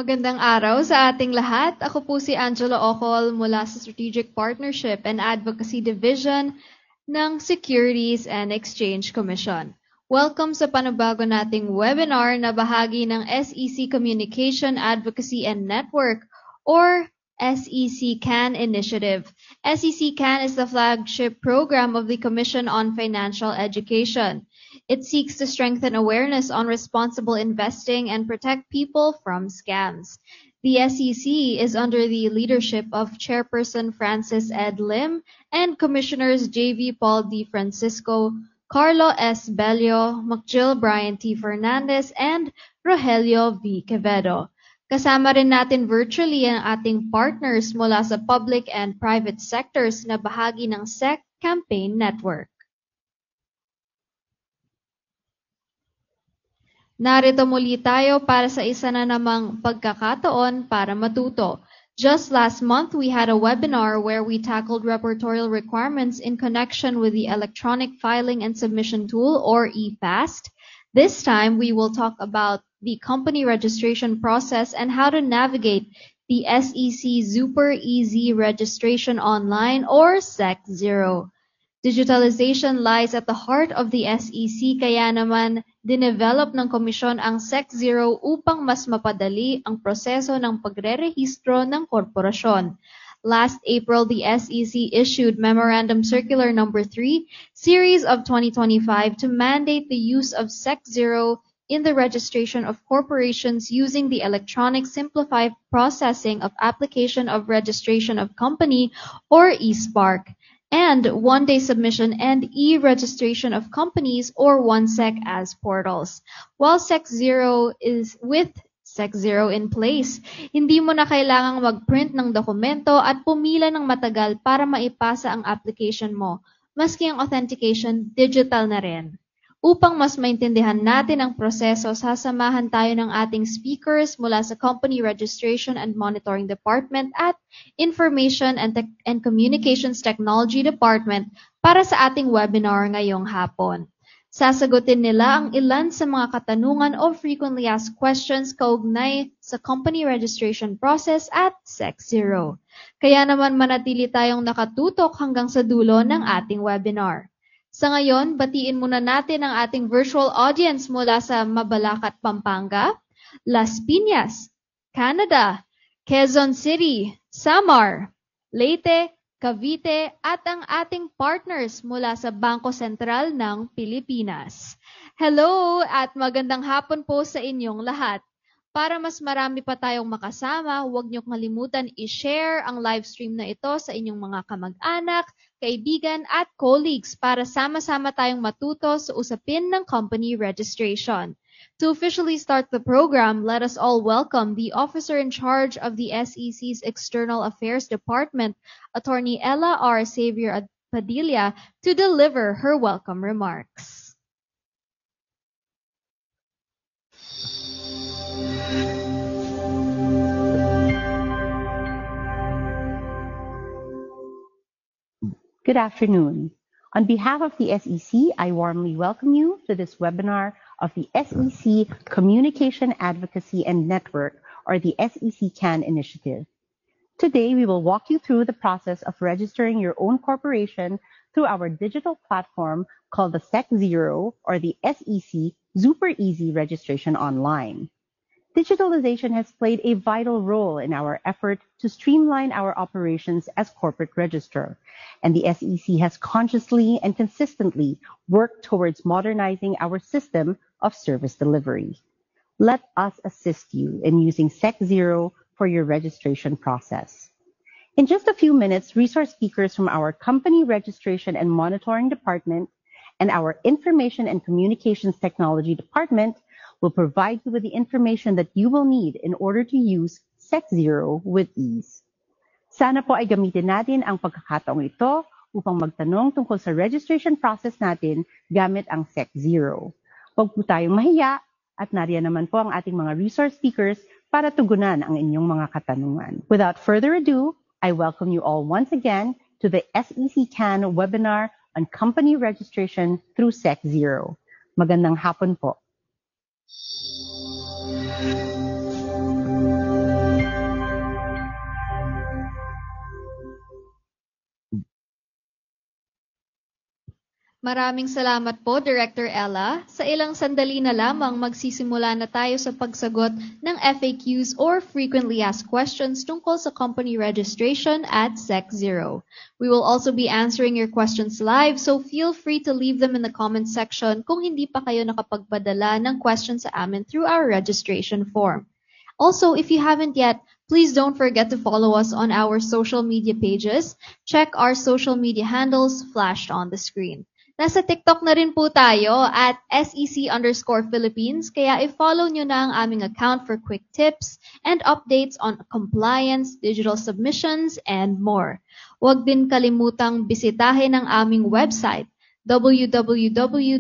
Magandang araw sa ating lahat. Ako po si Angela Ocol mula sa Strategic Partnership and Advocacy Division ng Securities and Exchange Commission. Welcome sa panabago nating webinar na bahagi ng SEC Communication Advocacy and Network or SEC CAN initiative. SEC CAN is the flagship program of the Commission on Financial Education. It seeks to strengthen awareness on responsible investing and protect people from scams. The SEC is under the leadership of Chairperson Francis Ed Lim and Commissioners J.V. Paul D. Francisco, Carlo S. Bello, McGill Brian T. Fernandez, and Rogelio V. Quevedo. Kasama rin natin virtually ang ating partners mula sa public and private sectors na bahagi ng SEC Campaign Network. Narito muli tayo para sa isa na namang pagkakataon para matuto. Just last month, we had a webinar where we tackled repertorial requirements in connection with the Electronic Filing and Submission Tool, or eFast. This time, we will talk about the company registration process and how to navigate the SEC Super Easy Registration Online, or SEC0. Digitalization lies at the heart of the SEC, kaya naman dinevelop ng komisyon ang SEC0 upang mas mapadali ang proseso ng pagrerehistro ng korporasyon. Last April, the SEC issued Memorandum Circular No. 3, Series of 2025 to mandate the use of SEC0 in the registration of corporations using the electronic simplified processing of application of registration of company, or eSpark, and one-day submission and e-registration of companies, or OneSec, as portals. While SEC0 is with SEC0 in place, hindi mo na kailangang mag-print ng dokumento at pumila ng matagal para maipasa ang application mo, maski ang authentication digital na rin. Upang mas maintindihan natin ang proseso, sasamahan tayo ng ating speakers mula sa Company Registration and Monitoring Department at Information and Communications Technology Department para sa ating webinar ngayong hapon. Sasagutin nila ang ilan sa mga katanungan o frequently asked questions kaugnay sa company registration process at SEC0. Kaya naman manatili tayong nakatutok hanggang sa dulo ng ating webinar. Sa ngayon, batiin muna natin ang ating virtual audience mula sa Mabalacat, Pampanga, Las Piñas, Canada, Quezon City, Samar, Leyte, Cavite, at ang ating partners mula sa Bangko Sentral ng Pilipinas. Hello at magandang hapon po sa inyong lahat. Para mas marami pa tayong makasama, huwag niyo kalimutan i-share ang live stream na ito sa inyong mga kamag-anak, kaibigan at colleagues para sama-sama tayong matuto sa usapin ng company registration. To officially start the program, let us all welcome the officer in charge of the SEC's External Affairs Department, Attorney Ella R. Xavier Padilla, to deliver her welcome remarks. Good afternoon. On behalf of the SEC, I warmly welcome you to this webinar of the SEC Communication Advocacy and Network, or the SEC CAN initiative. Today, we will walk you through the process of registering your own corporation through our digital platform called the SEC0, or the SEC Super Easy Registration Online. Digitalization has played a vital role in our effort to streamline our operations as corporate registrar, and the SEC has consciously and consistently worked towards modernizing our system of service delivery. Let us assist you in using SEC0 for your registration process. In just a few minutes, resource speakers from our Company Registration and Monitoring Department and our Information and Communications Technology Department will provide you with the information that you will need in order to use SEC0 with ease. Sana po ay gamitin natin ang pagkakataong ito upang magtanong tungkol sa registration process natin gamit ang SEC0. Huwag po tayong mahiya at nariyan naman po ang ating mga resource speakers para tugunan ang inyong mga katanungan. Without further ado, I welcome you all once again to the SEC CAN webinar on company registration through SEC0. Magandang hapon po. Maraming salamat po, Director Ella. Sa ilang sandali na lamang magsisimula na tayo sa pagsagot ng FAQs or Frequently Asked Questions tungkol sa company registration at SEC0. We will also be answering your questions live, so feel free to leave them in the comments section kung hindi pa kayo nakapagpadala ng questions sa amin through our registration form. Also, if you haven't yet, please don't forget to follow us on our social media pages. Check our social media handles flashed on the screen. Nasa TikTok na rin po tayo at SEC_Philippines, kaya i-follow nyo na ang aming account for quick tips and updates on compliance, digital submissions, and more. Huwag din kalimutang bisitahin ang aming website, www.sec.gov.ph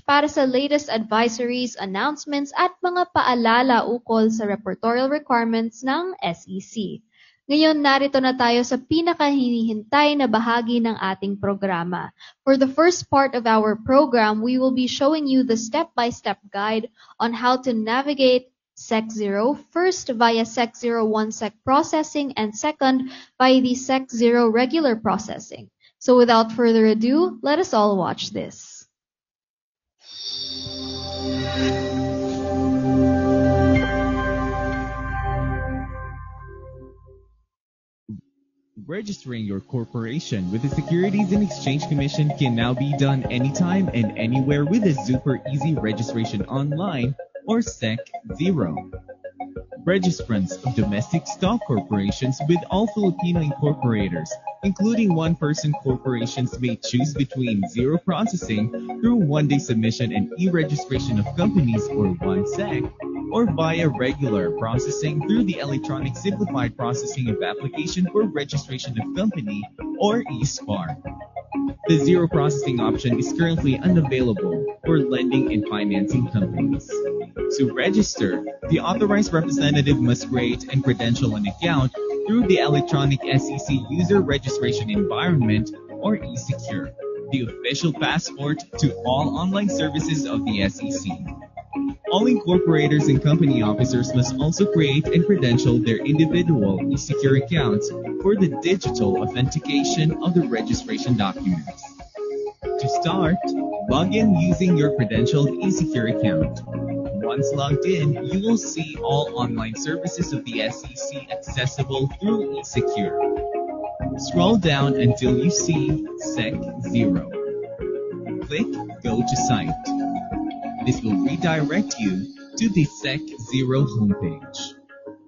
para sa latest advisories, announcements, at mga paalala ukol sa reportorial requirements ng SEC. Ngayon, narito na tayo sa pinakahinihintay na bahagi ng ating programa. For the first part of our program, we will be showing you the step-by-step guide on how to navigate SEC0, first via SEC0 1SEC processing and second via the SEC0 regular processing. So without further ado, let us all watch this. Registering your corporation with the Securities and Exchange Commission can now be done anytime and anywhere with a super easy registration online or SEC0. Registrants of domestic stock corporations with all Filipino incorporators, including one-person corporations, may choose between zero processing through one-day submission and e-registration of companies or 1SEC, or via regular processing through the Electronic Simplified Processing of Application for Registration of Company or eSPAR. The zero processing option is currently unavailable for lending and financing companies. To register, the authorized representative must create and credential an account through the electronic SEC user registration environment or eSecure, the official passport to all online services of the SEC. All incorporators and company officers must also create and credential their individual eSecure accounts for the digital authentication of the registration documents. To start, log in using your credentialed eSecure account. Once logged in, you will see all online services of the SEC accessible through eSecure. Scroll down until you see SEC0. Click Go to Site. This will redirect you to the SEC0 homepage.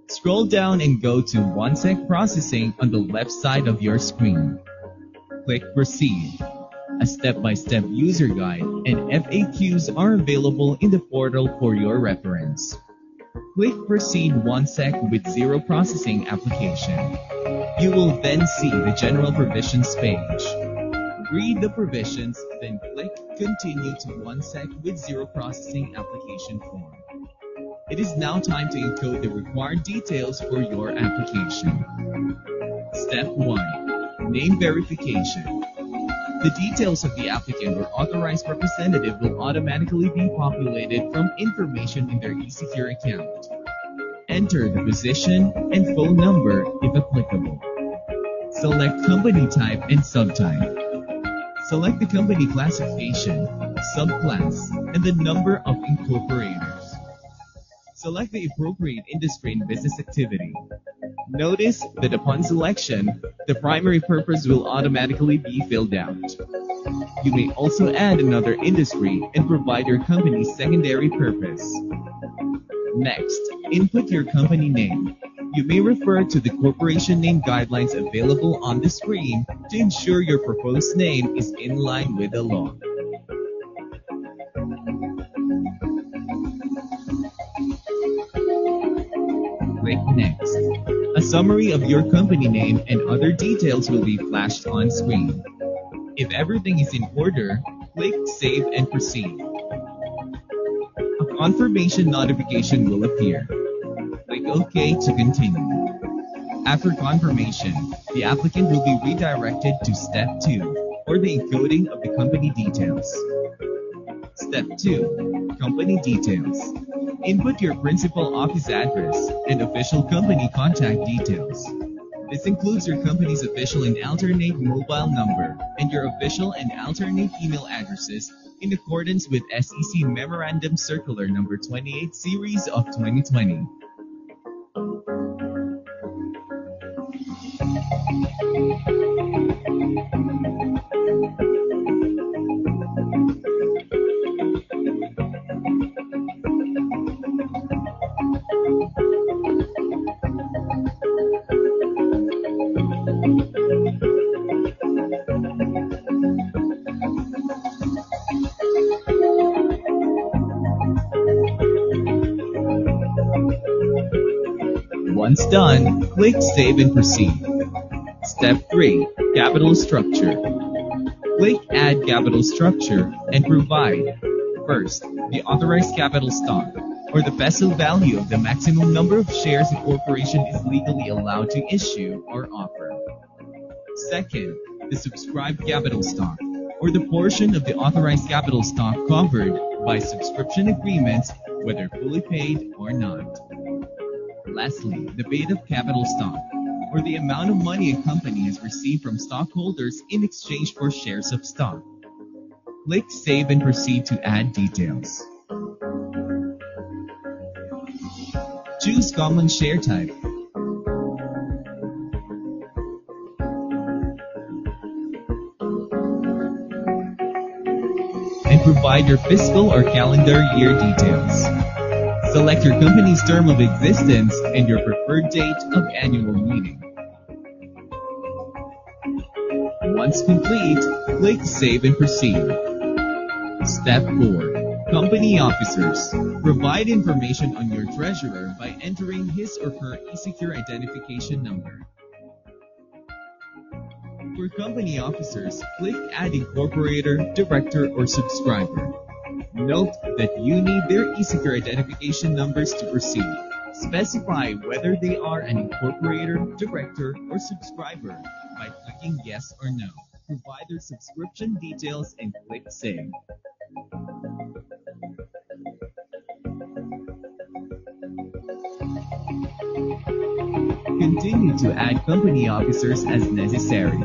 Scroll down and go to 1SEC Processing on the left side of your screen. Click Proceed. A step-by-step user guide and FAQs are available in the portal for your reference. Click Proceed 1SEC with Zero Processing application. You will then see the General Provisions page. Read the provisions, then click Continue to 1SEC with Zero Processing application form. It is now time to encode the required details for your application. Step 1. Name verification. The details of the applicant or authorized representative will automatically be populated from information in their eSecure account. Enter the position and phone number if applicable. Select company type and subtype. Select the company classification, subclass, and the number of incorporators. Select the appropriate industry and business activity. Notice that upon selection, the primary purpose will automatically be filled out. You may also add another industry and provide your company's secondary purpose. Next, input your company name. You may refer to the corporation name guidelines available on the screen to ensure your proposed name is in line with the law. Click Next. A summary of your company name and other details will be flashed on screen. If everything is in order, click Save and Proceed. A confirmation notification will appear. Click OK to continue. After confirmation, the applicant will be redirected to Step 2, or the encoding of the company details. Step 2. Company Details. Input your principal office address and official company contact details. This includes your company's official and alternate mobile number and your official and alternate email addresses in accordance with SEC Memorandum Circular Number 28 Series of 2020. Once done, click Save and Proceed. Step 3. Capital Structure. Click Add Capital Structure and provide, first, the authorized capital stock, or the peso value of the maximum number of shares a corporation is legally allowed to issue or offer. Second, the subscribed capital stock, or the portion of the authorized capital stock covered by subscription agreements, whether fully paid or not. Lastly, the paid-up capital stock, or the amount of money a company has received from stockholders in exchange for shares of stock. Click Save and Proceed to add details. Choose Common Share Type. And provide your fiscal or calendar year details. Select your company's term of existence and your preferred date of annual meeting. Once complete, click Save and Proceed. Step 4. Company Officers. Provide information on your treasurer by entering his or her eSecure identification number. For company officers, click Add Incorporator, Director, or Subscriber. Note that you need their eSecure identification numbers to proceed. Specify whether they are an incorporator, director, or subscriber by clicking Yes or No. Provide their subscription details and click Save. Continue to add company officers as necessary.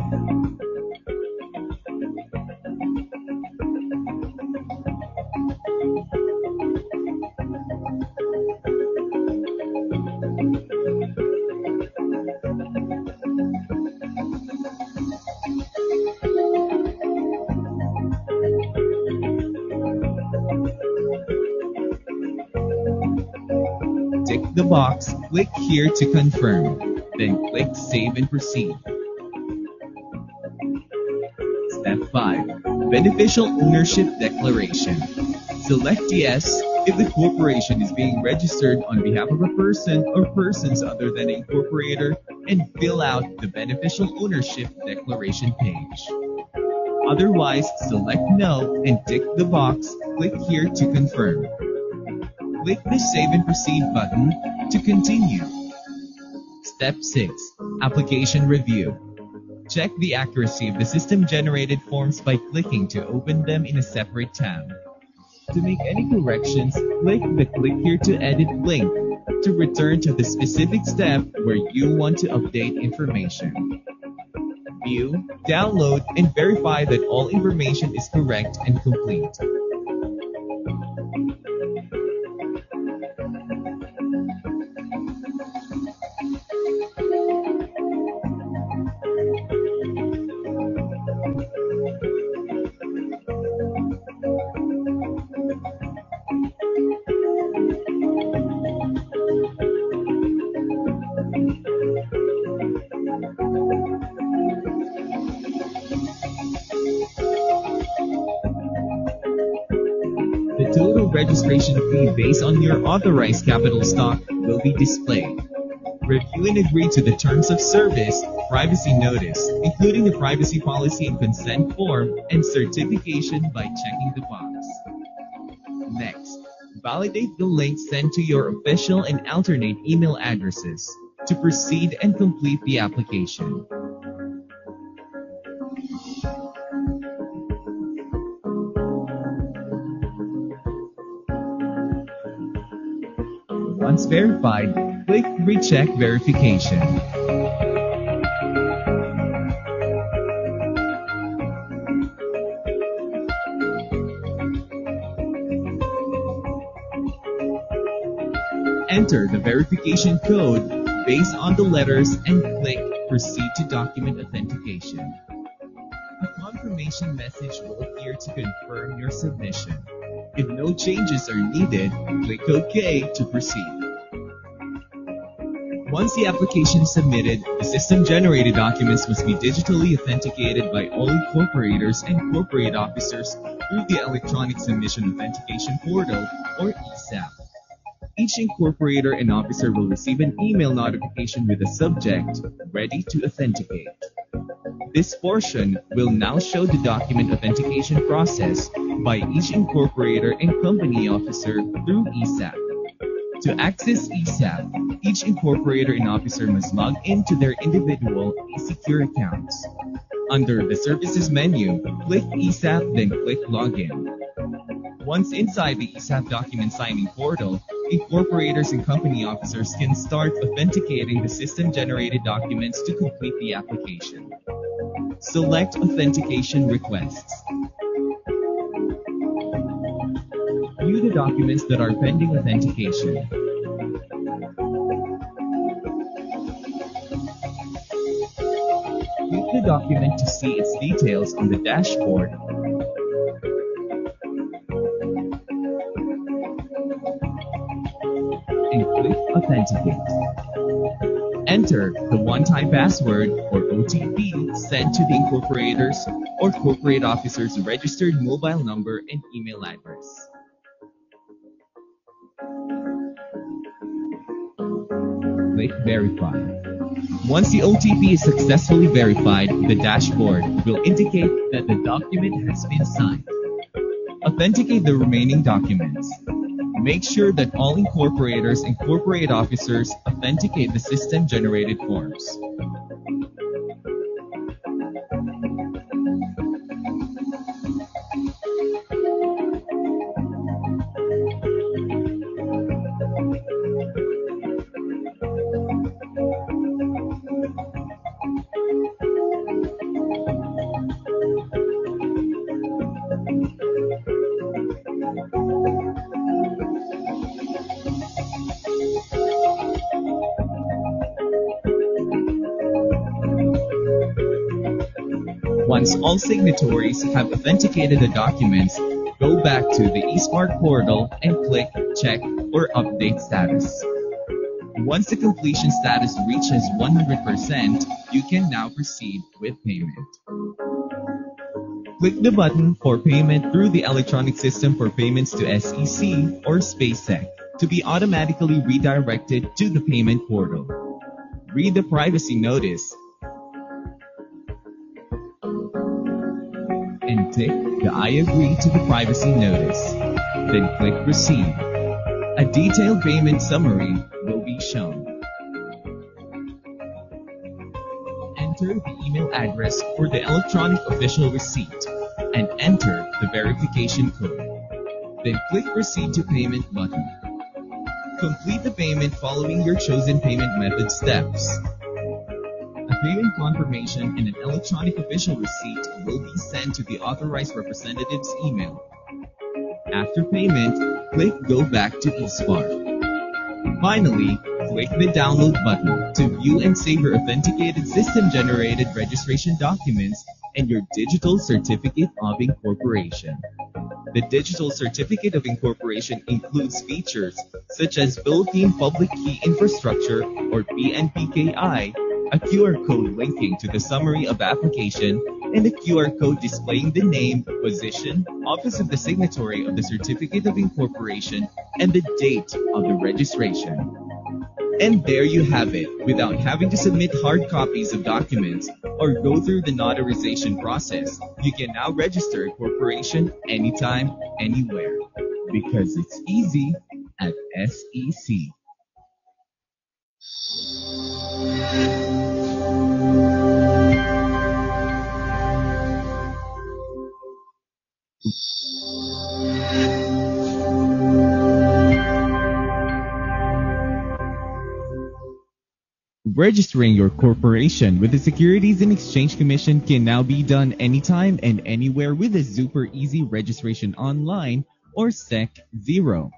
Tick the box, click here to confirm, then click Save and Proceed. Step 5. Beneficial Ownership Declaration. Select Yes if the corporation is being registered on behalf of a person or persons other than an incorporator, and fill out the Beneficial Ownership Declaration page. Otherwise, select No and tick the box, click here to confirm. Click the Save and Proceed button to continue. Step 6. Application Review. Check the accuracy of the system-generated forms by clicking to open them in a separate tab. To make any corrections, click the Click Here to Edit link to return to the specific step where you want to update information. View, download, and verify that all information is correct and complete. The total registration fee based on your authorized capital stock will be displayed. Review and agree to the terms of service, privacy notice, including the privacy policy and consent form, and certification by checking the box. Next, validate the link sent to your official and alternate email addresses to proceed and complete the application. Once verified, click Recheck Verification. Enter the verification code based on the letters and click Proceed to Document Authentication. A confirmation message will appear to confirm your submission. If no changes are needed, click OK to proceed. Once the application is submitted, the system-generated documents must be digitally authenticated by all incorporators and corporate officers through the Electronic Submission Authentication Portal, or ESAP. Each incorporator and officer will receive an email notification with the subject, Ready to Authenticate. This portion will now show the document authentication process by each incorporator and company officer through ESAP. To access ESAP, each incorporator and officer must log into their individual eSecure accounts. Under the Services menu, click ESAP, then click Login. Once inside the ESAP document signing portal, incorporators and company officers can start authenticating the system-generated documents to complete the application. Select Authentication Requests. View the documents that are pending authentication. Click the document to see its details on the dashboard. And click Authenticate. Enter the one-time password or OTP sent to the incorporators or corporate officers' registered mobile number and email address. Click Verify. Once the OTP is successfully verified, the dashboard will indicate that the document has been signed. Authenticate the remaining documents. Make sure that all incorporators and corporate officers authenticate the system-generated forms. Once all signatories have authenticated the documents, go back to the eSmart portal and click Check or Update Status. Once the completion status reaches 100%, you can now proceed with payment. Click the button for payment through the electronic system for payments to SEC or SpaceSec to be automatically redirected to the payment portal. Read the privacy notice and tick the I agree to the privacy notice. Then click Proceed. A detailed payment summary will be shown. Enter the email address for the electronic official receipt and enter the verification code. Then click Proceed to Payment button. Complete the payment following your chosen payment method steps. A payment confirmation and an electronic official receipt will be sent to the authorized representative's email. After payment, click Go Back to eSmart. Finally, click the Download button to view and save your authenticated system-generated registration documents and your digital certificate of incorporation. The digital certificate of incorporation includes features such as Philippine Public Key Infrastructure or PNPKI, a QR code linking to the summary of application, and a QR code displaying the name, position, office of the signatory of the Certificate of Incorporation, and the date of the registration. And there you have it. Without having to submit hard copies of documents or go through the notarization process, you can now register a corporation anytime, anywhere. Because it's easy at SEC. Registering your corporation with the Securities and Exchange Commission can now be done anytime and anywhere with a super easy registration online or SEC Zero.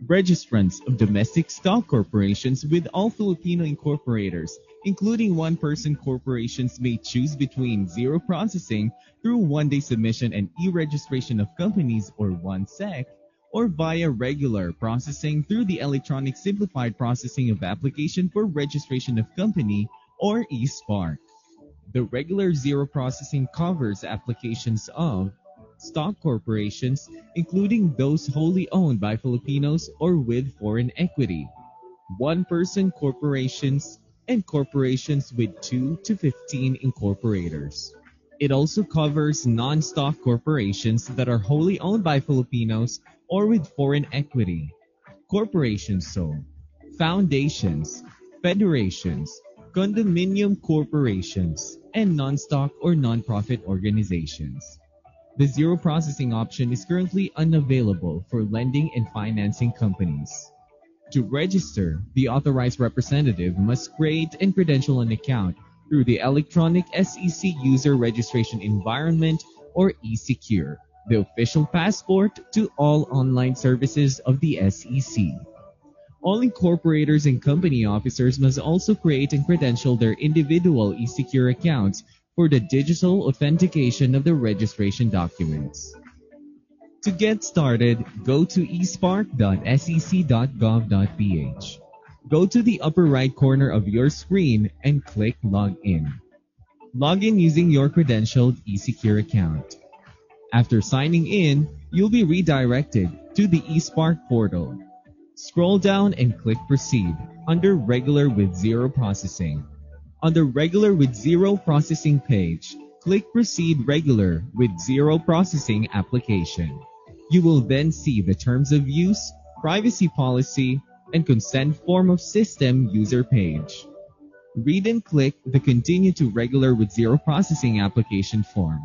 Registrants of domestic stock corporations with all Filipino incorporators, including one-person corporations, may choose between zero processing through one-day submission and e-registration of companies or 1SEC, or via regular processing through the electronic simplified processing of application for registration of company or eSpark. The regular zero processing covers applications of stock corporations, including those wholly owned by Filipinos or with foreign equity, one-person corporations, and corporations with 2 to 15 incorporators. It also covers non-stock corporations that are wholly owned by Filipinos or with foreign equity, corporations foundations, federations, condominium corporations, and non-stock or non-profit organizations. The zero processing option is currently unavailable for lending and financing companies. To register, the authorized representative must create and credential an account through the electronic SEC user registration environment or eSecure, the official passport to all online services of the SEC. All incorporators and company officers must also create and credential their individual eSecure accounts for the digital authentication of the registration documents. To get started, go to espark.sec.gov.ph. Go to the upper right corner of your screen and click Log In. Log in using your credentialed eSecure account. After signing in, you'll be redirected to the eSpark portal. Scroll down and click Proceed under Regular with Zero Processing. On the Regular with Zero Processing page, click Proceed Regular with Zero Processing application. You will then see the Terms of Use, Privacy Policy, and Consent Form of System user page. Read and click the Continue to Regular with Zero Processing application form.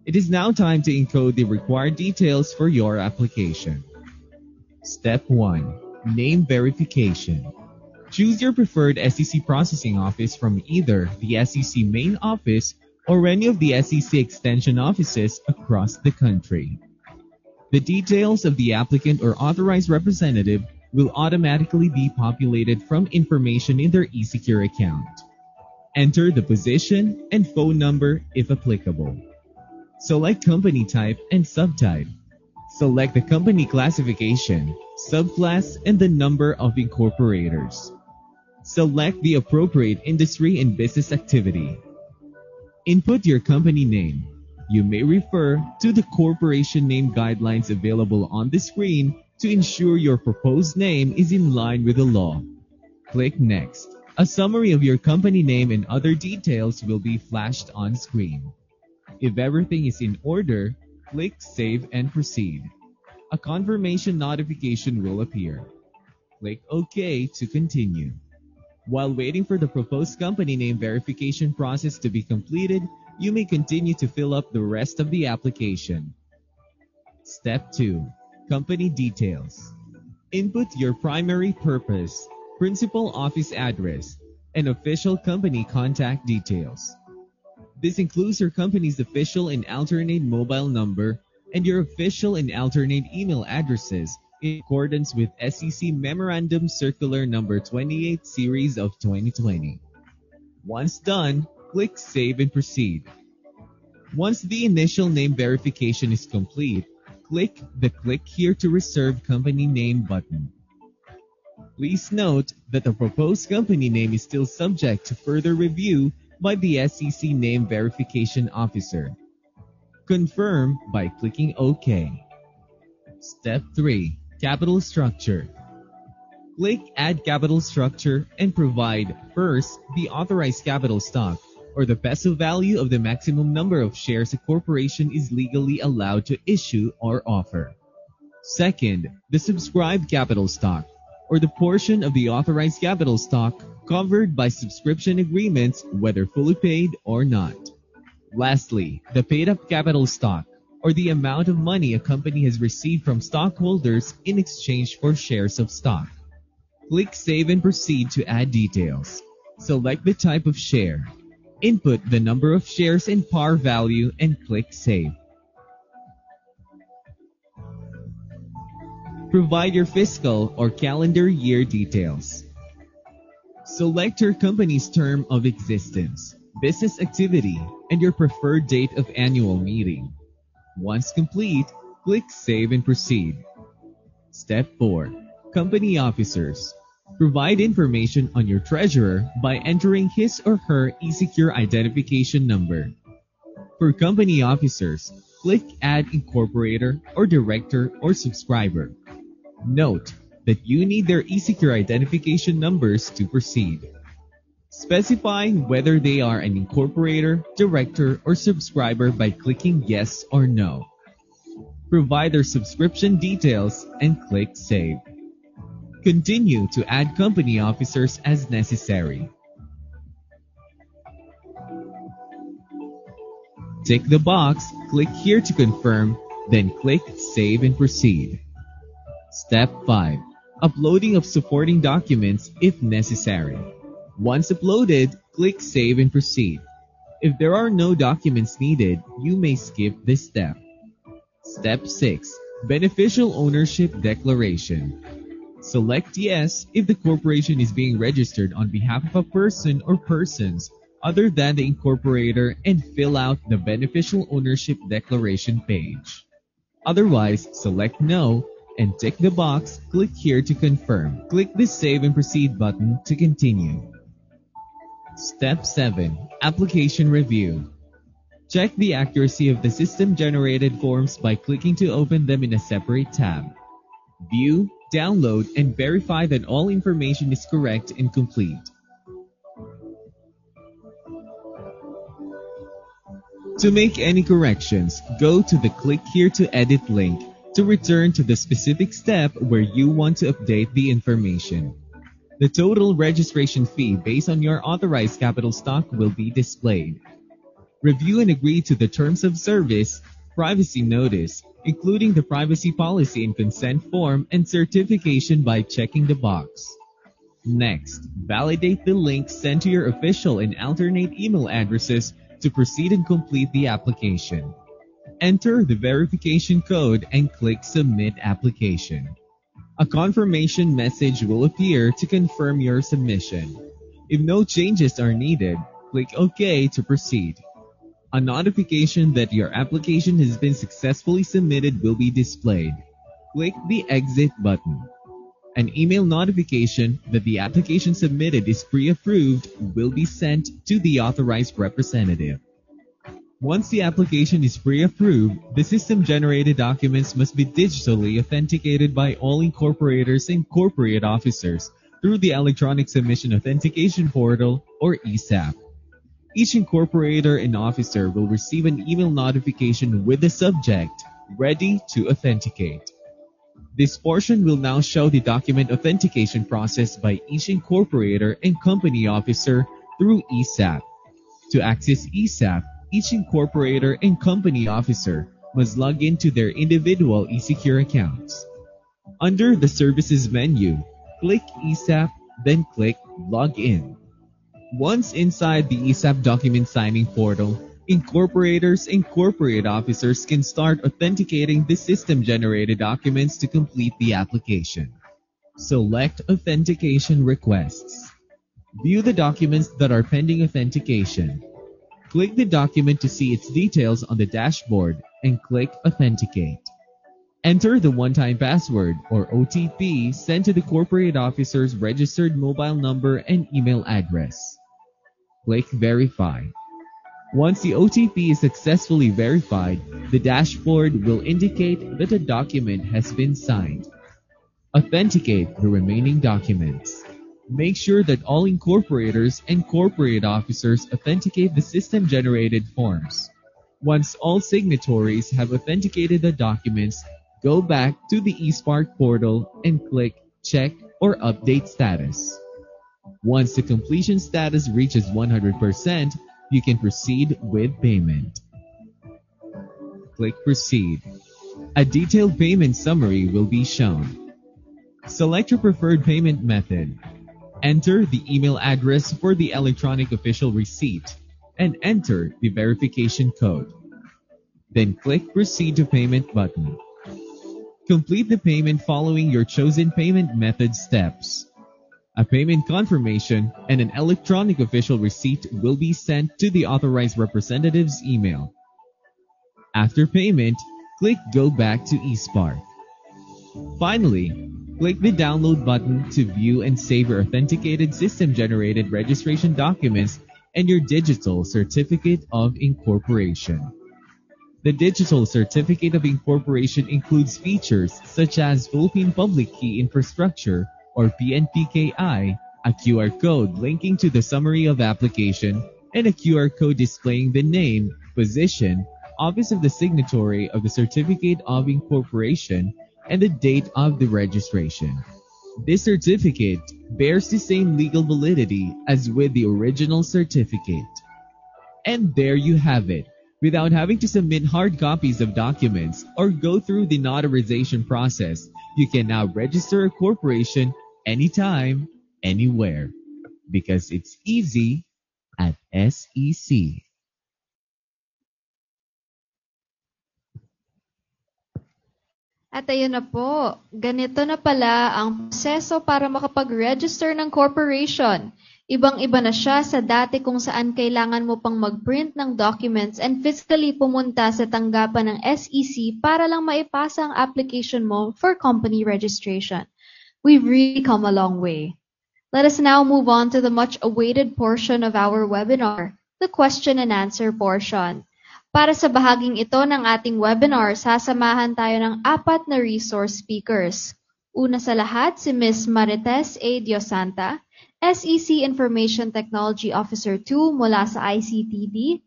It is now time to encode the required details for your application. Step 1. Name Verification. Choose your preferred SEC processing office from either the SEC main office or any of the SEC extension offices across the country. The details of the applicant or authorized representative will automatically be populated from information in their eSecure account. Enter the position and phone number if applicable. Select company type and subtype. Select the company classification, subclass, and the number of incorporators. Select the appropriate industry and business activity. Input your company name. You may refer to the corporation name guidelines available on the screen to ensure your proposed name is in line with the law. Click Next. A summary of your company name and other details will be flashed on screen. If everything is in order, click Save and Proceed. A confirmation notification will appear. Click OK to continue. While waiting for the proposed company name verification process to be completed, you may continue to fill up the rest of the application. Step 2. Company Details. Input your primary purpose, principal office address, and official company contact details. This includes your company's official and alternate mobile number and your official and alternate email addresses in accordance with SEC Memorandum Circular Number 28 Series of 2020. Once done, click Save and Proceed. Once the initial name verification is complete, click the Click Here to Reserve Company Name button. Please note that the proposed company name is still subject to further review by the SEC Name Verification Officer. Confirm by clicking OK. Step 3. Capital Structure. Click Add Capital Structure and provide first the authorized capital stock, or the peso value of the maximum number of shares a corporation is legally allowed to issue or offer. Second, the subscribed capital stock, or the portion of the authorized capital stock covered by subscription agreements, whether fully paid or not. Lastly, the paid-up capital stock, or the amount of money a company has received from stockholders in exchange for shares of stock. Click Save and Proceed to add details. Select the type of share. Input the number of shares and par value and click Save. Provide your fiscal or calendar year details. Select your company's term of existence, business activity, and your preferred date of annual meeting. Once complete, click Save and Proceed. Step 4. Company Officers. Provide information on your treasurer by entering his or her eSecure identification number. For company officers, click Add Incorporator or Director or Subscriber. Note that you need their eSecure identification numbers to proceed. Specify whether they are an incorporator, director, or subscriber by clicking Yes or No. Provide their subscription details and click Save. Continue to add company officers as necessary. Tick the box, click here to confirm, then click Save and Proceed. Step 5. Uploading of supporting documents if necessary. Once uploaded, click Save and Proceed. If there are no documents needed, you may skip this step. Step 6. Beneficial Ownership Declaration. Select Yes if the corporation is being registered on behalf of a person or persons other than the incorporator and fill out the Beneficial Ownership Declaration page. Otherwise, select No and tick the box, click here to confirm. Click the Save and Proceed button to continue. Step 7. Application Review. Check the accuracy of the system-generated forms by clicking to open them in a separate tab. View, download, and verify that all information is correct and complete. To make any corrections, go to the Click Here to Edit link to return to the specific step where you want to update the information. The total registration fee based on your authorized capital stock will be displayed. Review and agree to the terms of service, privacy notice, including the privacy policy and consent form and certification by checking the box. Next, validate the link sent to your official and alternate email addresses to proceed and complete the application. Enter the verification code and click Submit Application. A confirmation message will appear to confirm your submission. If no changes are needed, click OK to proceed. A notification that your application has been successfully submitted will be displayed. Click the Exit button. An email notification that the application submitted is pre-approved will be sent to the authorized representative. Once the application is pre-approved, the system-generated documents must be digitally authenticated by all incorporators and corporate officers through the Electronic Submission Authentication Portal, or ESAP. Each incorporator and officer will receive an email notification with the subject, Ready to Authenticate. This portion will now show the document authentication process by each incorporator and company officer through ESAP. To access ESAP, each incorporator and company officer must log into their individual eSecure accounts. Under the Services menu, click ESAP, then click Log In. Once inside the ESAP document signing portal, incorporators and corporate officers can start authenticating the system-generated documents to complete the application. Select Authentication Requests. View the documents that are pending authentication. Click the document to see its details on the dashboard and click Authenticate. Enter the one-time password or OTP sent to the corporate officer's registered mobile number and email address. Click Verify. Once the OTP is successfully verified, the dashboard will indicate that the document has been signed. Authenticate the remaining documents. Make sure that all incorporators and corporate officers authenticate the system-generated forms. Once all signatories have authenticated the documents, go back to the eSpark portal and click Check or Update Status. Once the completion status reaches 100%, you can proceed with payment. Click Proceed. A detailed payment summary will be shown. Select your preferred payment method. Enter the email address for the electronic official receipt and enter the verification code. Then click Proceed to Payment button. Complete the payment following your chosen payment method steps. A payment confirmation and an electronic official receipt will be sent to the authorized representative's email. After payment, click Go Back to eSpark. Finally, click the download button to view and save your authenticated system-generated registration documents and your digital certificate of incorporation. The digital certificate of incorporation includes features such as Philippine Public Key Infrastructure or PNPKI, a QR code linking to the summary of application, and a QR code displaying the name, position, office of the signatory of the certificate of incorporation, and the date of the registration. This certificate bears the same legal validity as with the original certificate. And there you have it. Without having to submit hard copies of documents or go through the notarization process, you can now register a corporation anytime, anywhere. Because it's easy at SEC. At ayun na po, ganito na pala ang proseso para makapag-register ng corporation. Ibang-iba na siya sa dati kung saan kailangan mo pang mag-print ng documents and physically pumunta sa tanggapan ng SEC para lang maipasa ang application mo for company registration. We've really come a long way. Let us now move on to the much-awaited portion of our webinar, the question and answer portion. Para sa bahaging ito ng ating webinar, sasamahan tayo ng 4 na resource speakers. Una sa lahat, si Ms. Marites A. Diosanta, SEC Information Technology Officer 2 mula sa ICTD,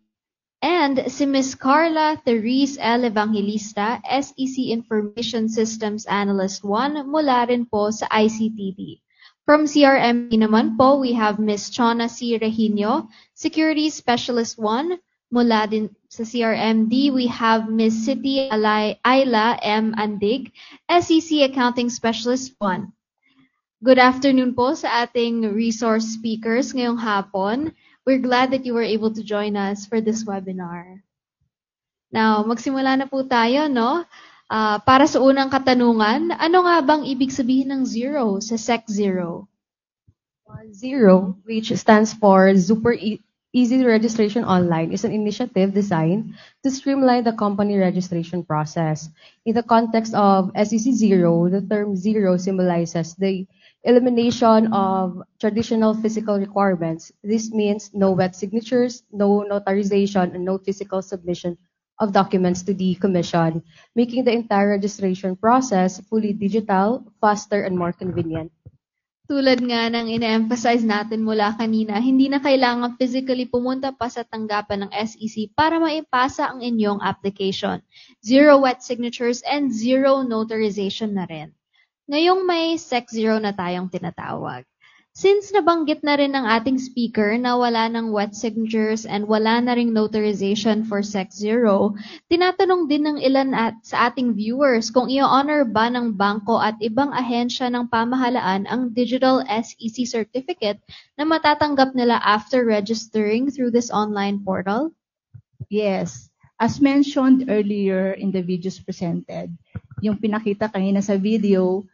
and si Ms. Carla Therese L. Evangelista, SEC Information Systems Analyst 1 mula rin po sa ICTD. From CRMD naman po, we have Ms. Chona C. Regino, Security Specialist 1. Mula din sa CRMD, we have Ms. Siti Ayla M. Andig, SEC Accounting Specialist 1. Good afternoon po sa ating resource speakers ngayong hapon. We're glad that you were able to join us for this webinar. Now, magsimula na po tayo, no? Para sa unang katanungan, ano nga bang ibig sabihin ng zero sa SEC Zero? Zero, which stands for Super Easy Registration Online, is an initiative designed to streamline the company registration process. In the context of SEC Zero, the term zero symbolizes the elimination of traditional physical requirements. This means no wet signatures, no notarization, and no physical submission of documents to the Commission, making the entire registration process fully digital, faster, and more convenient. Tulad nga ng ina-emphasize natin mula kanina, hindi na kailangan physically pumunta pa sa tanggapan ng SEC para maipasa ang inyong application. Zero wet signatures and zero notarization na rin. Ngayong may SEC Zero na tayong tinatawag. Since nabanggit na rin ng ating speaker na wala ng wet signatures and wala na ring notarization for SEC Zero, tinatanong din ng ilan sa ating viewers kung i-honor ba ng bangko at ibang ahensya ng pamahalaan ang digital SEC certificate na matatanggap nila after registering through this online portal? Yes. As mentioned earlier in the videos presented, yung pinakita kanina sa video,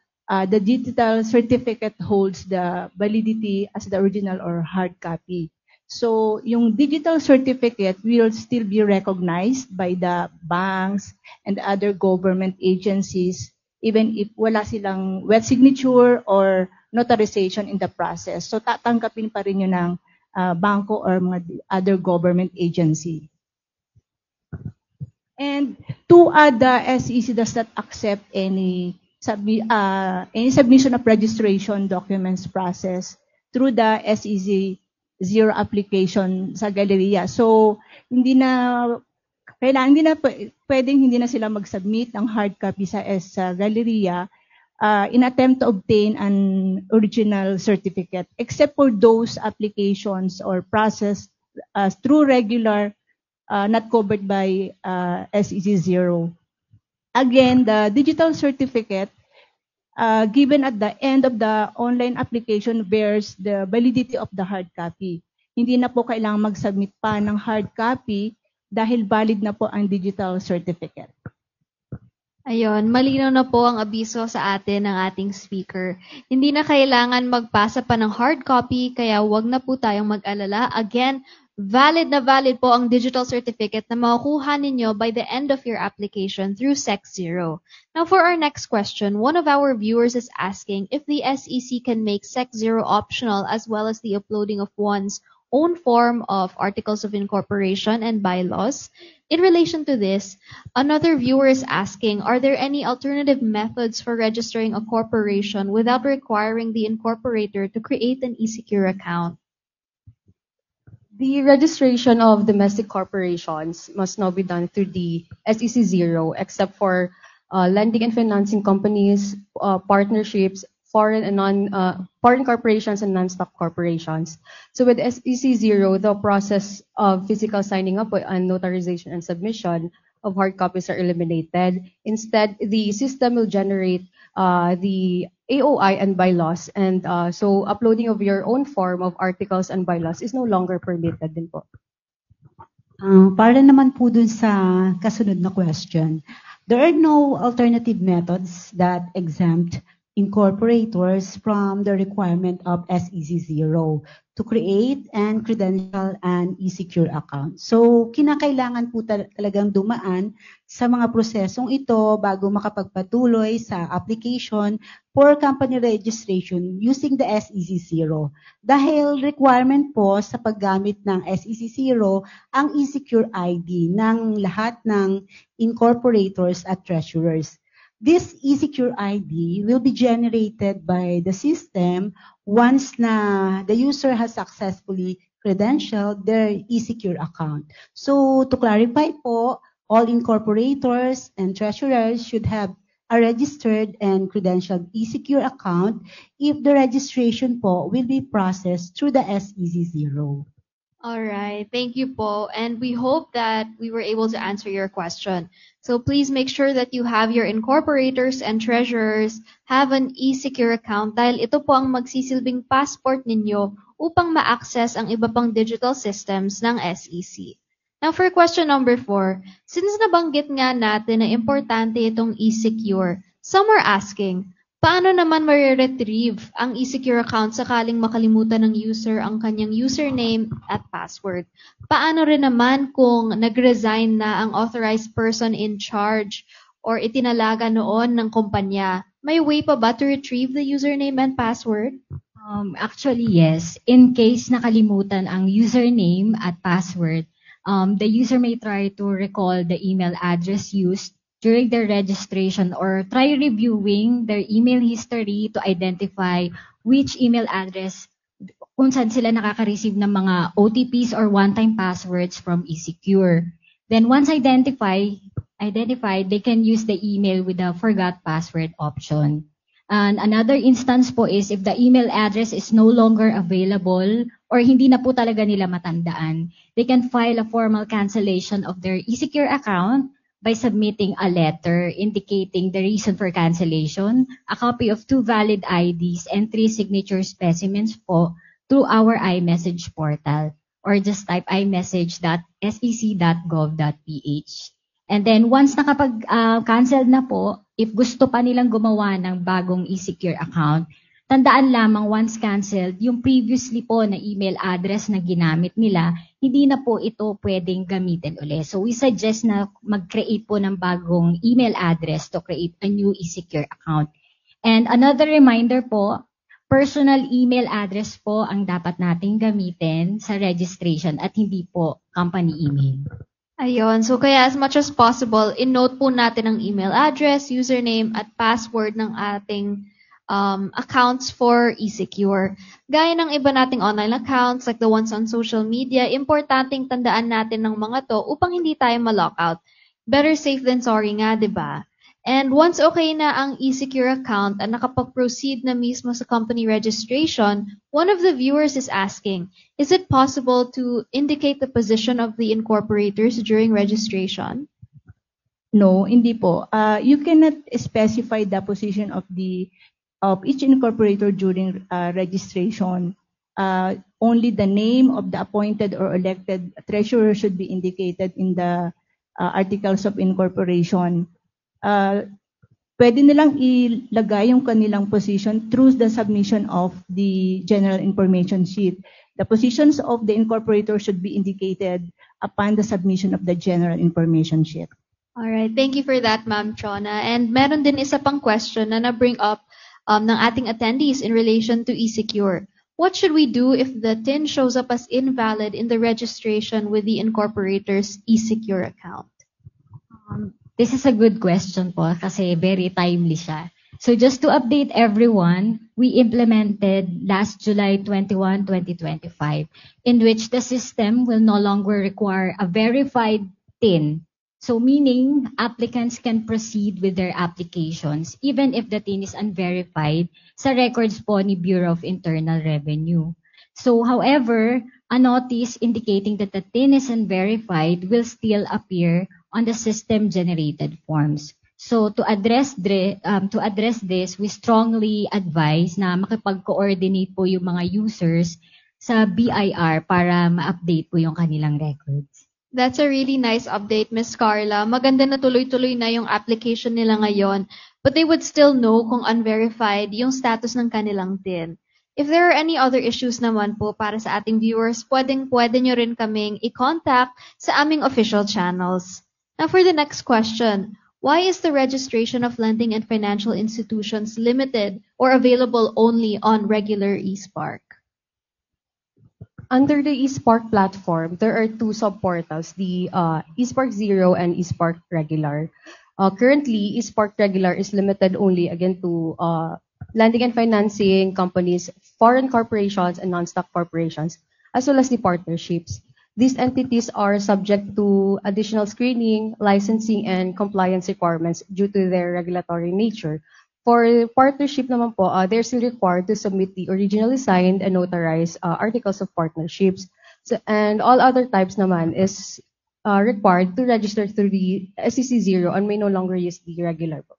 the digital certificate holds the validity as the original or hard copy. So, yung digital certificate will still be recognized by the banks and other government agencies, even if wala silang wet signature or notarization in the process. So, tatanggapin pa rin yun ng bangko or mga other government agency. And to add, the SEC does not accept any submission of registration documents process through the SEC Zero application sa Galleria. So, hindi na pwedeng hindi na sila mag-submit ng hard copy sa Galleria in attempt to obtain an original certificate, except for those applications or process through regular, not covered by SEC Zero. Again, the digital certificate given at the end of the online application bears the validity of the hard copy. Hindi na po kailangang mag-submit pa ng hard copy dahil valid na po ang digital certificate. Ayun, malinaw na po ang abiso sa atin ng ating speaker. Hindi na kailangan magpasa pa ng hard copy, kaya wag na po tayong mag-alala. Again, valid na valid po ang digital certificate na makukuha ninyo by the end of your application through SecZero. Now for our next question, one of our viewers is asking if the SEC can make SecZero optional as well as the uploading of one's own form of articles of incorporation and bylaws. In relation to this, another viewer is asking, are there any alternative methods for registering a corporation without requiring the incorporator to create an eSecure account? The registration of domestic corporations must now be done through the SEC Zero, except for lending and financing companies, partnerships, foreign corporations, and non-stock corporations. So with SEC Zero, the process of physical signing up and notarization and submission of hard copies are eliminated. Instead, the system will generate the AOI and bylaws, and so uploading of your own form of articles and bylaws is no longer permitted din po. Para naman po dun sa kasunod na question, there are no alternative methods that exempt incorporators from the requirement of SEC Zero to create and credential an eSecure account. So, kinakailangan po talagang dumaan sa mga prosesong ito bago makapagpatuloy sa application for company registration using the SEC Zero. Dahil requirement po sa paggamit ng SEC Zero ang eSecure ID ng lahat ng incorporators at treasurers. This eSecure ID will be generated by the system once na the user has successfully credentialed their eSecure account. So to clarify po, all incorporators and treasurers should have a registered and credentialed eSecure account if the registration po will be processed through the SEC Zero. All right, thank you po. And we hope that we were able to answer your question. So please make sure that you have your incorporators and treasurers have an eSecure account dahil ito po ang magsisilbing passport ninyo upang ma-access ang iba pang digital systems ng SEC. Now for question number 4, since nabanggit nga natin na importante itong eSecure, some are asking, paano naman ma-retrieve ang eSecure account sakaling makalimutan ng user ang kanyang username at password? Paano rin naman kung nag-resign na ang authorized person in charge or itinalaga noon ng kumpanya? May way pa ba to retrieve the username and password? Actually, yes. In case nakalimutan ang username at password, the user may try to recall the email address used during their registration or try reviewing their email history to identify which email address kung saan sila nakaka-receive ng mga OTPs or one-time passwords from eSecure. Then once identified, they can use the email with the forgot password option. And another instance po is if the email address is no longer available or hindi na po talaga nila matandaan, they can file a formal cancellation of their eSecure account by submitting a letter indicating the reason for cancellation, a copy of 2 valid IDs, and 3 signature specimens po through our iMessage portal, or just type imessage.sec.gov.ph. And then once nakapag-cancel na po, if gusto pa nilang gumawa ng bagong eSecure account, tandaan lamang once canceled, yung previously po na email address na ginamit nila, hindi na po ito pwedeng gamitin ulit. So we suggest na mag-create po ng bagong email address to create a new eSecure account. And another reminder po, personal email address po ang dapat nating gamitin sa registration at hindi po company email. Ayun, so kaya as much as possible, in-note po natin ang email address, username, at password ng ating accounts for eSecure. Gaya ng iba nating online accounts like the ones on social media, importanteng tandaan natin ng mga to upang hindi tayo ma-lockout. Better safe than sorry nga, di ba? And once okay na ang eSecure account at nakapag-proceed na mismo sa company registration, one of the viewers is asking, is it possible to indicate the position of the incorporators during registration? No, hindi po. You cannot specify the position of each incorporator during registration. Only the name of the appointed or elected treasurer should be indicated in the articles of incorporation. pwede nilang ilagay yung kanilang position through the submission of the general information sheet. The positions of the incorporator should be indicated upon the submission of the general information sheet. All right. Thank you for that, Ma'am Chona. And meron din isa pang question na na-bring up ng ating attendees in relation to eSecure. What should we do if the TIN shows up as invalid in the registration with the incorporator's eSecure account? This is a good question po kasi very timely siya. So just to update everyone, we implemented last July 21, 2025, in which the system will no longer require a verified TIN. So meaning applicants can proceed with their applications even if the TIN is unverified sa records po ni Bureau of Internal Revenue. So however, a notice indicating that the TIN is unverified will still appear on the system-generated forms. So to address this, we strongly advise na makipag-coordinate po yung mga users sa BIR para ma-update po yung kanilang records. That's a really nice update, Miss Carla. Maganda na tuloy-tuloy na yung application nila ngayon, but they would still know kung unverified yung status ng kanilang TIN. If there are any other issues naman po para sa ating viewers, pwede nyo rin kaming i-contact sa aming official channels. Now for the next question, why is the registration of lending and financial institutions limited or available only on regular eSpark? Under the eSpark platform, there are two subportals, the eSpark Zero and eSpark Regular. Currently, eSpark Regular is limited only again to lending and financing companies, foreign corporations, and non-stock corporations, as well as the partnerships. These entities are subject to additional screening, licensing, and compliance requirements due to their regulatory nature. For partnership naman po, they're still required to submit the originally signed and notarized articles of partnerships. So, and all other types naman is required to register through the SEC Zero and may no longer use the regular po.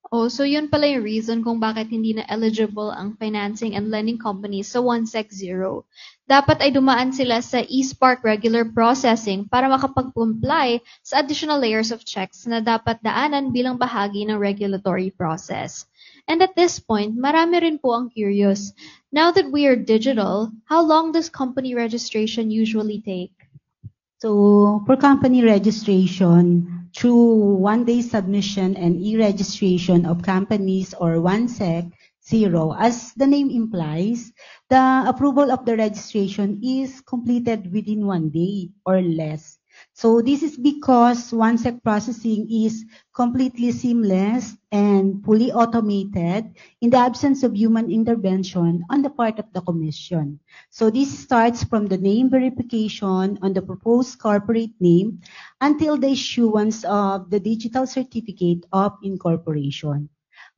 Oh, so yun pala yung reason kung bakit hindi na eligible ang financing and lending companies sa OneSec Zero. Dapat ay dumaan sila sa eSpark regular processing para makapag-comply sa additional layers of checks na dapat daanan bilang bahagi ng regulatory process. And at this point, marami rin po ang curious. Now that we are digital, how long does company registration usually take? So for company registration, through one-day submission and e-registration of companies or OneSec Zero, as the name implies, the approval of the registration is completed within 1 day or less. So this is because OneSec processing is completely seamless and fully automated in the absence of human intervention on the part of the Commission. So this starts from the name verification on the proposed corporate name until the issuance of the digital certificate of incorporation.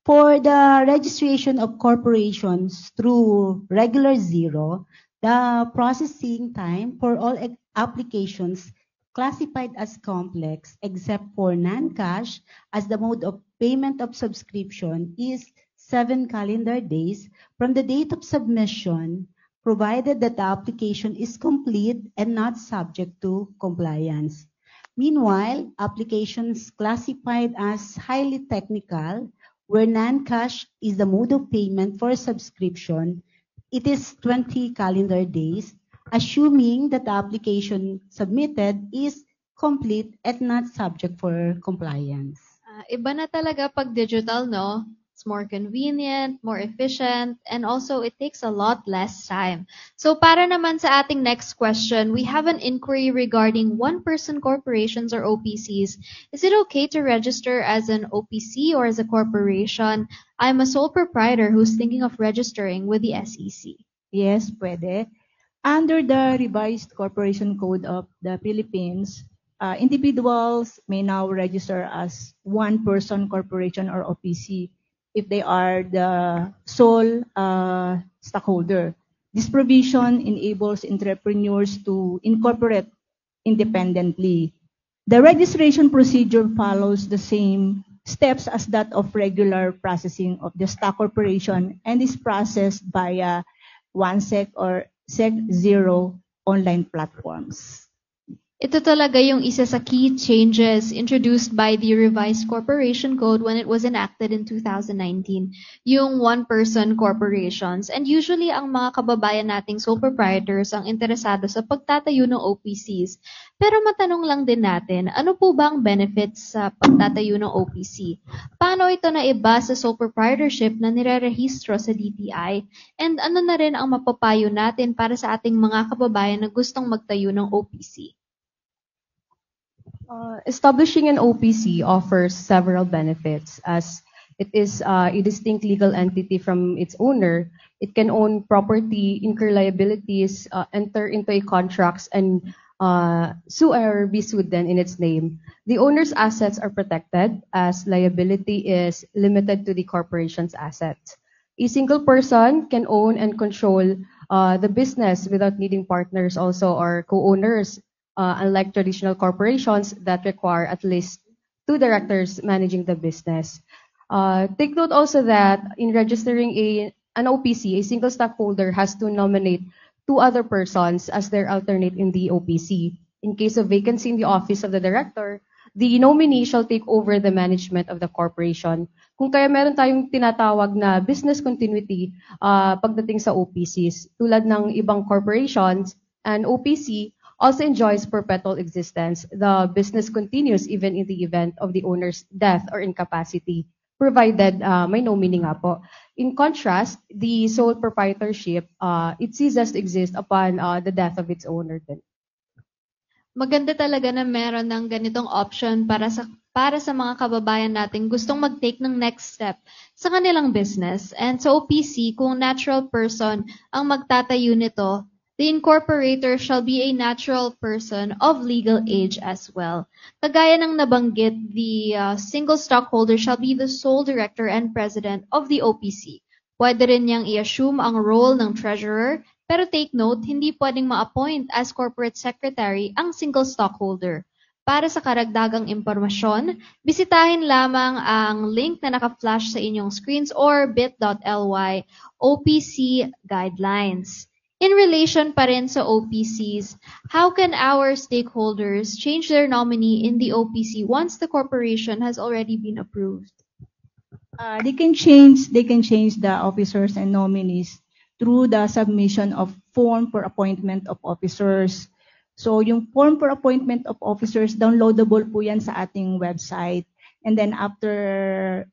For the registration of corporations through regular Zero, the processing time for all applications classified as complex except for non-cash as the mode of payment of subscription is 7 calendar days from the date of submission, provided that the application is complete and not subject to compliance. Meanwhile, applications classified as highly technical, where non-cash is the mode of payment for subscription, it is 20 calendar days, assuming that the application submitted is complete and not subject for compliance. Iba na talaga pag digital, no? It's more convenient, more efficient, and also it takes a lot less time. So para naman sa ating next question, we have an inquiry regarding one-person corporations or OPCs. Is it okay to register as an OPC or as a corporation? I'm a sole proprietor who's thinking of registering with the SEC. Yes, pwede. Under the revised Corporation Code of the Philippines, individuals may now register as one-person corporation or OPC if they are the sole stockholder. This provision enables entrepreneurs to incorporate independently. The registration procedure follows the same steps as that of regular processing of the stock corporation and is processed via OneSec or SEC Zero online platforms. Ito talaga yung isa sa key changes introduced by the revised corporation code when it was enacted in 2019, yung one-person corporations. And usually, ang mga kababayan nating sole proprietors ang interesado sa pagtatayo ng OPCs. Pero matanong lang din natin, ano po ba ang benefits sa pagtatayo ng OPC? Paano ito naiba sa sole proprietorship na nirerehistro sa DTI? And ano na rin ang mapapayo natin para sa ating mga kababayan na gustong magtayo ng OPC? Establishing an OPC offers several benefits as it is a distinct legal entity from its owner. It can own property, incur liabilities, enter into a contracts, and sue or be sued then in its name. The owner's assets are protected as liability is limited to the corporation's assets. A single person can own and control the business without needing partners also or co-owners. Unlike traditional corporations that require at least 2 directors managing the business. Take note also that in registering an OPC, a single stockholder has to nominate 2 other persons as their alternate in the OPC. In case of vacancy in the office of the director, the nominee shall take over the management of the corporation. Kung kaya meron tayong tinatawag na business continuity pagdating sa OPCs, tulad ng ibang corporations, an OPC also enjoys perpetual existence. The business continues even in the event of the owner's death or incapacity, provided may nominee nga po. In contrast, the sole proprietorship, it ceases to exist upon the death of its owner. Maganda talaga na meron ng ganitong option para sa mga kababayan natin gustong mag-take ng next step sa kanilang business. And sa OPC, kung natural person ang magtatayo nito, the incorporator shall be a natural person of legal age as well. Kagaya ng nabanggit, the single stockholder shall be the sole director and president of the OPC. Pwede rin niyang i-assume ang role ng treasurer, pero take note, hindi pwedeng ma-appoint as corporate secretary ang single stockholder. Para sa karagdagang impormasyon, bisitahin lamang ang link na naka-flash sa inyong screens or bit.ly OPC Guidelines. In relation pa rin sa OPCs, how can our stakeholders change their nominee in the OPC once the corporation has already been approved? They can change the officers and nominees through the submission of form for appointment of officers. So yung form for appointment of officers, downloadable po yan sa ating website. And then after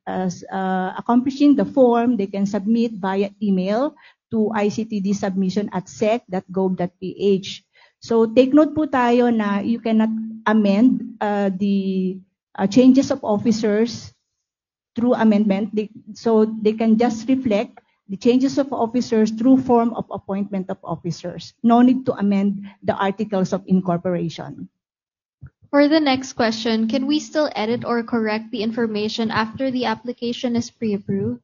accomplishing the form, they can submit via email to ictdsubmission@sec.gov.ph. So take note po tayo na you cannot amend the changes of officers through amendment. So they can just reflect the changes of officers through form of appointment of officers. No need to amend the articles of incorporation. For the next question, can we still edit or correct the information after the application is pre-approved?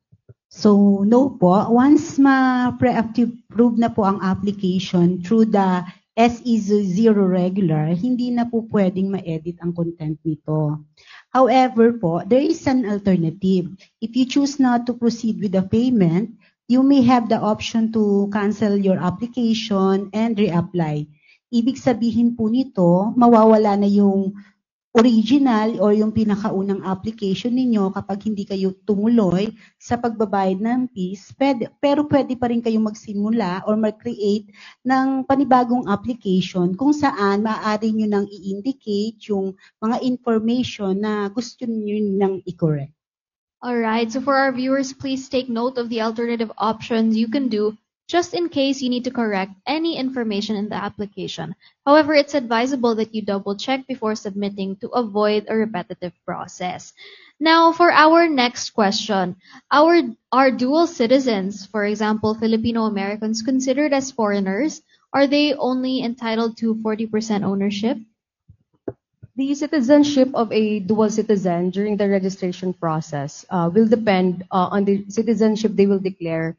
So, no po. Once ma-pre-approve na po ang application through the SE0 regular, hindi na po pwedeng ma-edit ang content nito. However po, there is an alternative. If you choose not to proceed with the payment, you may have the option to cancel your application and reapply. Ibig sabihin po nito, mawawala na yung original or yung pinakaunang application ninyo kapag hindi kayo tumuloy sa pagbabayad ng fees, pero pwede pa rin kayong magsimula or mag-create ng panibagong application kung saan maaari nyo nang i-indicate yung mga information na gusto nyo nang i-correct. Alright, so for our viewers, please take note of the alternative options you can do just in case you need to correct any information in the application. However, it's advisable that you double-check before submitting to avoid a repetitive process. Now, for our next question, are dual citizens, for example, Filipino-Americans, considered as foreigners? Are they only entitled to 40% ownership? The citizenship of a dual citizen during the registration process will depend on the citizenship they will declare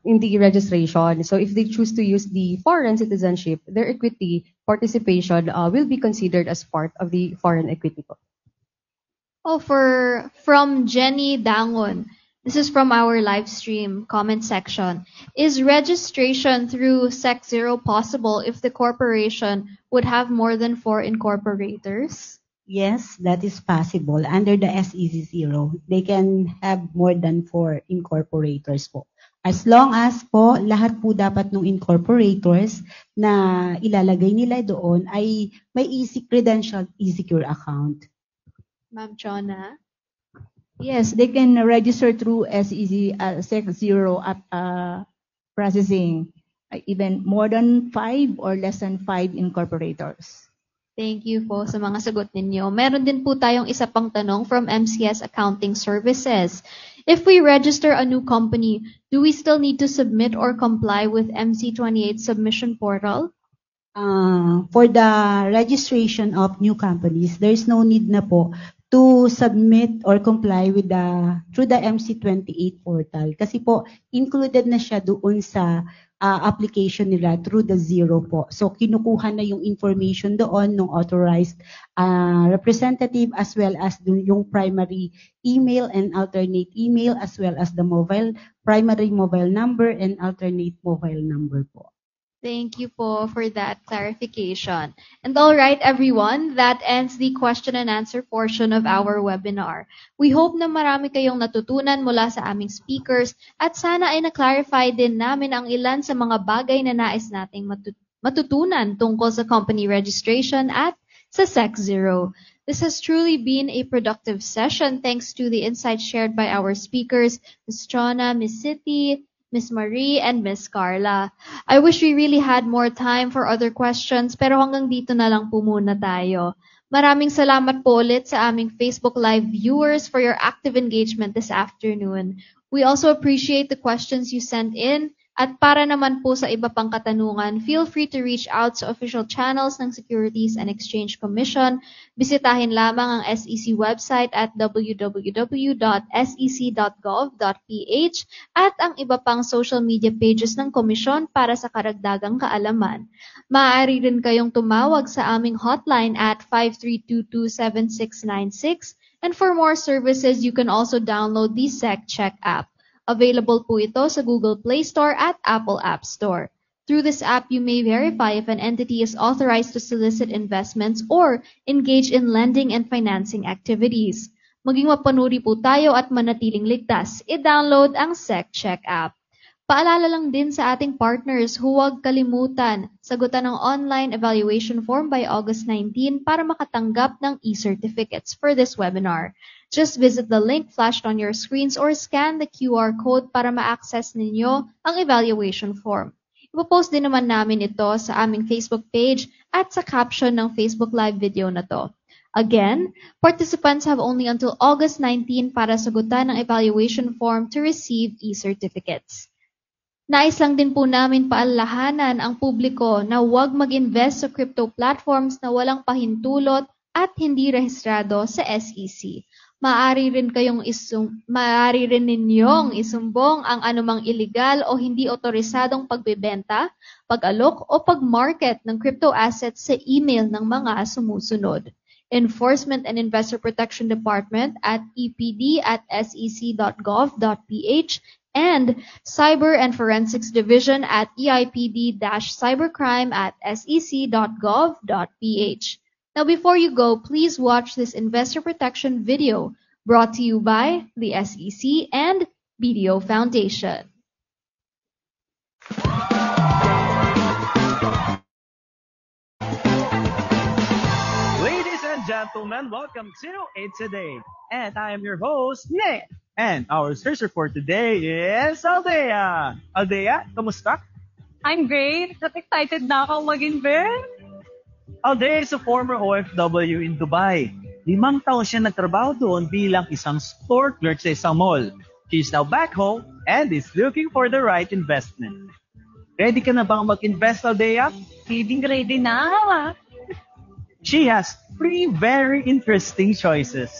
in the registration. So if they choose to use the foreign citizenship, their equity participation will be considered as part of the foreign equity. From Jenny Dangon, This is from our live stream comment section. Is registration through SEC0 possible if the corporation would have more than 4 incorporators? Yes, that is possible. Under the SEC0, they can have more than 4 incorporators po. As long as po, lahat po dapat ng incorporators na ilalagay nila doon ay may credentialed e-secure account. Ma'am Chona? Yes, they can register through SEC0 processing, even more than 5 or less than 5 incorporators. Thank you po sa mga sagot ninyo. Meron din po tayong isa pang tanong from MCS Accounting Services. If we register a new company, do we still need to submit or comply with MC28 submission portal? For the registration of new companies, there is no need na po to submit or comply with through the MC28 portal. Kasi po, included na siya doon sa application nila through the Zero po. So, kinukuha na yung information doon ng authorized representative as well as yung primary email and alternate email as well as the primary mobile number and alternate mobile number po. Thank you po for that clarification. And all right, everyone, that ends the question and answer portion of our webinar. We hope na marami kayong natutunan mula sa aming speakers at sana ay na-clarify din namin ang ilan sa mga bagay na nais nating matutunan tungkol sa company registration at sa SEC0. This has truly been a productive session thanks to the insights shared by our speakers, Ms. Chona, Ms. City, Miss Marie, and Miss Carla. I wish we really had more time for other questions, pero hanggang dito na lang po muna tayo. Maraming salamat po ulit sa aming Facebook Live viewers for your active engagement this afternoon. We also appreciate the questions you sent in. At para naman po sa iba pang katanungan, feel free to reach out sa official channels ng Securities and Exchange Commission. Bisitahin lamang ang SEC website at www.sec.gov.ph at ang iba pang social media pages ng komisyon para sa karagdagang kaalaman. Maaari rin kayong tumawag sa aming hotline at 5322-7696, and for more services, you can also download the SecCheck app. Available po ito sa Google Play Store at Apple App Store. Through this app, you may verify if an entity is authorized to solicit investments or engage in lending and financing activities. Maging mapanuri po tayo at manatiling ligtas, i-download ang SecCheck app. Paalala lang din sa ating partners, huwag kalimutan, sagutan ang online evaluation form by August 19 para makatanggap ng e-certificates for this webinar. Just visit the link flashed on your screens or scan the QR code para ma-access ninyo ang evaluation form. Ipopost din naman namin ito sa aming Facebook page at sa caption ng Facebook Live video na to. Again, participants have only until August 19 para sagutan ang evaluation form to receive e-certificates. Nais lang din po namin paalahanan ang publiko na huwag mag-invest sa crypto platforms na walang pahintulot at hindi rehistrado sa SEC. Maaari rin ninyong isumbong ang anumang illegal o hindi otorisadong pagbebenta, pag-alok o pag-market ng crypto assets sa email ng mga sumusunod. Enforcement and Investor Protection Department at epd@sec.gov.ph and Cyber and Forensics Division at eipd-cybercrime@sec.gov.ph. Now, before you go, please watch this investor protection video brought to you by the SEC and BDO Foundation. Ladies and gentlemen, welcome to It's a Day. And I am your host, Nick. And our searcher for today is Aldea. Aldea, kamusta? I'm great. At excited na ako mag-invest. Aldea is a former OFW in Dubai. 5 taon siya nagtrabaho doon bilang isang store clerk sa isang mall. She is now back home and is looking for the right investment. Ready ka na bang mag-invest, Aldea? Feeling ready na. She has 3 very interesting choices.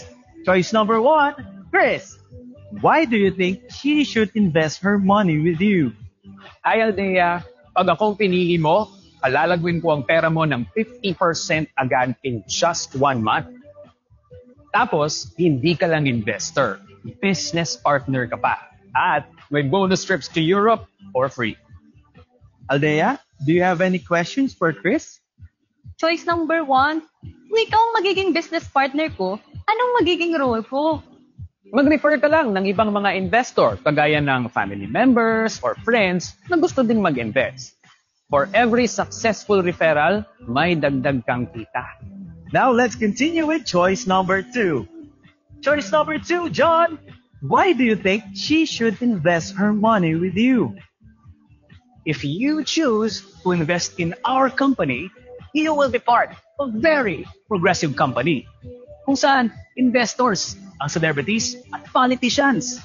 Choice number 1, Chris. Why do you think she should invest her money with you? Hi, Aldea. Pag akong pinili mo, palalagwin ko ang pera mo ng 50% agad in just 1 month. Tapos, hindi ka lang investor. business partner ka pa. At may bonus trips to Europe for free. Aldea, do you have any questions for Chris? Choice number 1, kung ikaw ang magiging business partner ko, anong magiging role ko? Mag-refer ka lang ng ibang mga investor, kagaya ng family members or friends na gusto ding mag-invest. For every successful referral, may dagdag kang kita. Now let's continue with choice number 2. Choice number 2, John. Why do you think she should invest her money with you? If you choose to invest in our company, you will be part of a very progressive company kung saan investors ang celebrities at politicians.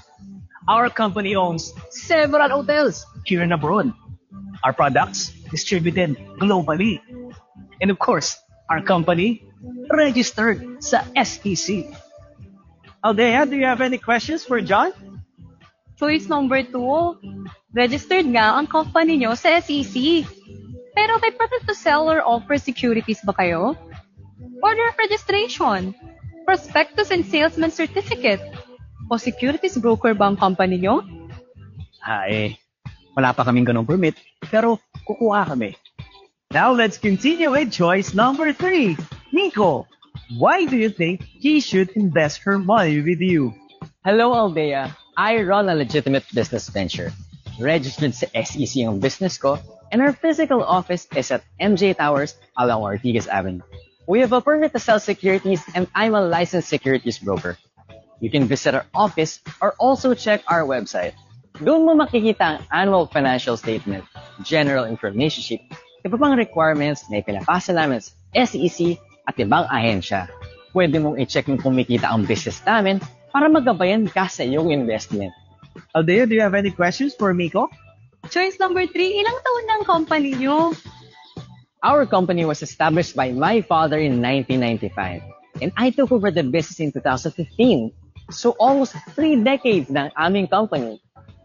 Our company owns several hotels here and abroad. Our products distributed globally. And of course, our company registered sa SEC. Aldea, do you have any questions for John? Choice number 2, registered nga ang company nyo sa SEC. Pero may permit to sell or offer securities ba kayo? Order of registration, prospectus and salesman certificate, o securities broker ba ang company nyo? Wala pa kaming ganong permit, pero kukuha kami. Now let's continue with choice number 3. Nico, why do you think she should invest her money with you? Hello, Aldea. I run a legitimate business venture. Registered sa SEC ang business ko, and our physical office is at MJ Towers along Ortigas Avenue. We have a permit to sell securities, and I'm a licensed securities broker. You can visit our office or also check our website. Doon mo makikita ang annual financial statement, general information sheet, iba pang requirements na ipinapasa namin sa SEC at ibang ahensya. Pwede mong i-check kung kumikita ang business namin para magabayan ka sa iyong investment. Aldea, do you have any questions for Miko? Choice number 3, ilang taon na ang company nyo? Our company was established by my father in 1995, and I took over the business in 2015. So almost 3 decades na ang aming company.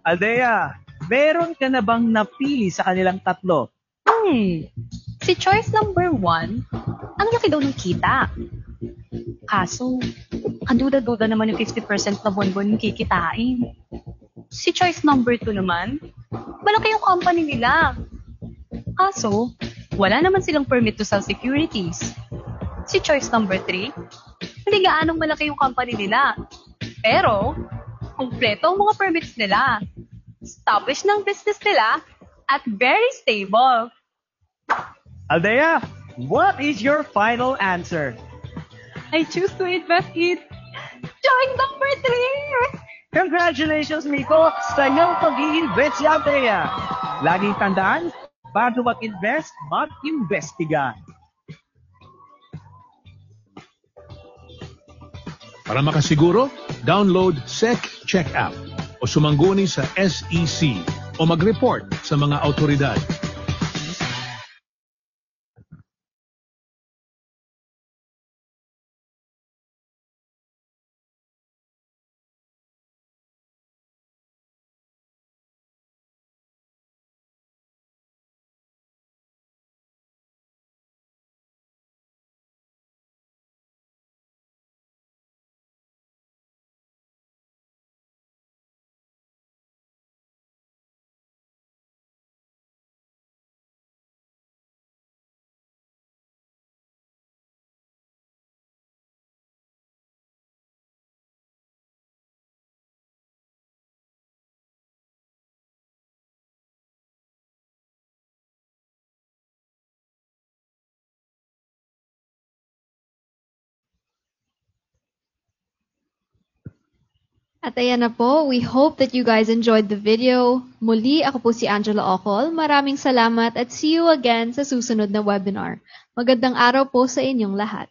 Aldea, meron ka na bang napili sa kanilang tatlo? Si choice number 1, ang laki daw ng kita. Kaso, kaduda-duda naman yung 50% na buwan-buwan yung kikitain. Si choice number 2 naman, malaki yung company nila. Kaso, wala naman silang permit to sell securities. Si choice number 3, hindi gaanong malaki yung company nila. Pero, kumpleto ang mga permits nila. Established ng business nila at very stable. Aldea, what is your final answer? I choose to invest in choice number 3. Congratulations, Miko, sa iyong pag-i-invest si Aldea. Laging tandaan, bago mag-invest, mag-investiga. Para makasiguro, download SEC Check App o sumangguni sa SEC o mag-report sa mga autoridad. At ayan na po, we hope that you guys enjoyed the video. Muli, ako po si Angela Ocol. Maraming salamat at see you again sa susunod na webinar. Magandang araw po sa inyong lahat.